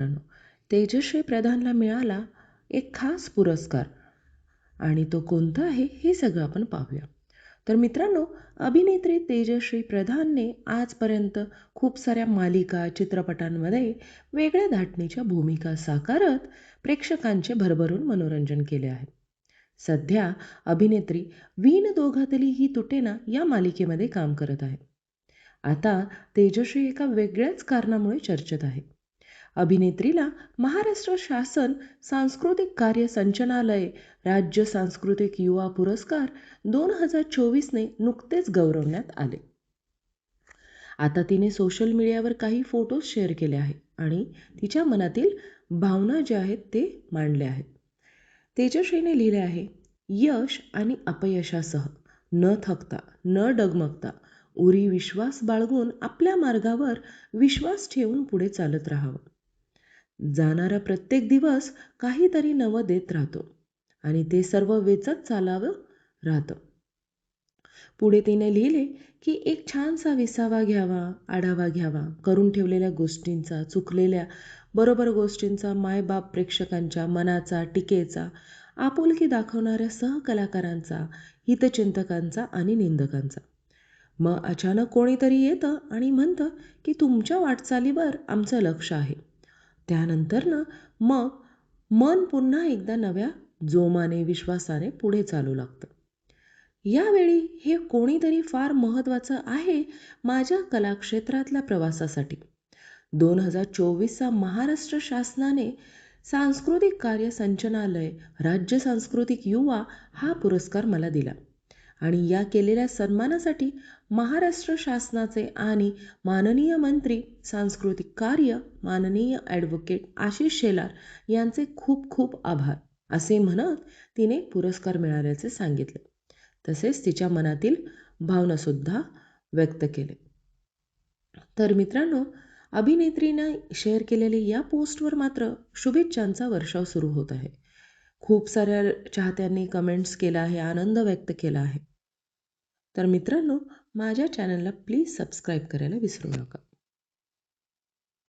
मित्रांनो, तेजश्री प्रधानला मिळाला एक खास पुरस्कार आणि तो कोणता आहे हे सगळं आपण पाहूया. तर मित्रांनो, अभिनेत्री तेजश्री प्रधानने आजपर्यंत खूप साऱ्या मालिका, चित्रपटांमध्ये वेगळ्या धाटणीच्या भूमिका साकारत प्रेक्षकांचे भरभरून मनोरंजन केले आहे. सध्या अभिनेत्री वीण दोघातली ही तुटेना या मालिकेमध्ये काम करत आहे. आता तेजश्री एका वेगळ्याच कारणामुळे चर्चेत आहे. अभिनेत्रीला महाराष्ट्र शासन सांस्कृतिक कार्य संचालनालय राज्य सांस्कृतिक युवा पुरस्कार 2024ने नुकतेच गौरवण्यात आले. आता तिने सोशल मीडियावर काही फोटोज शेअर केले आहेत आणि तिच्या मनातील भावना ज्या आहेत ते मांडले आहेत. तेजश्रीने लिहिले आहे, यश आणि अपयशासह न थकता न डगमगता उरी विश्वास बाळगून आपल्या मार्गावर विश्वास ठेवून पुढे चालत राहावं. जाणारा प्रत्येक दिवस काहीतरी नवं देत राहतो आणि ते सर्व वेचत चालावं राहतं. पुढे तिने लिहिले की एक छानसा विसावा घ्यावा, आढावा घ्यावा, करून ठेवलेल्या गोष्टींचा, चुकलेल्या बरोबर गोष्टींचा, मायबाप प्रेक्षकांच्या मनाचा, टीकेचा, आपुलकी दाखवणाऱ्या सहकलाकारांचा, हितचिंतकांचा आणि निंदकांचा. मग अचानक कोणीतरी येतं आणि म्हणतं की तुमच्या वाटचालीवर आमचं लक्ष आहे. त्यानंतरनं मग मन पुन्हा एकदा नव्या जोमाने, विश्वासाने पुढे चालू लागतं. यावेळी हे कोणीतरी फार महत्त्वाचं आहे माझ्या कलाक्षेत्रातल्या प्रवासासाठी. 2024चा महाराष्ट्र शासनाने सांस्कृतिक कार्य संचालनालय राज्य सांस्कृतिक युवा हा पुरस्कार मला दिला आणि या केलेल्या सन्मानासाठी महाराष्ट्र शासनाचे आणि माननीय मंत्री सांस्कृतिक कार्य माननीय ॲडव्होकेट आशिष शेलार यांचे खूप खूप आभार असे म्हणत तिने पुरस्कार मिळाल्याचे सांगितले. तसेच तिच्या मनातील भावनासुद्धा व्यक्त केले. तर मित्रांनो, अभिनेत्रीने शेअर केलेले या पोस्टवर मात्र शुभेच्छांचा वर्षाव सुरू होत आहे. खूप साऱ्या चाहत्यांनी कमेंट्स केला आहे, आनंद व्यक्त केला आहे. तर मित्रांनो, माझ्या चॅनलला प्लीज सबस्क्राईब करायला विसरू नका.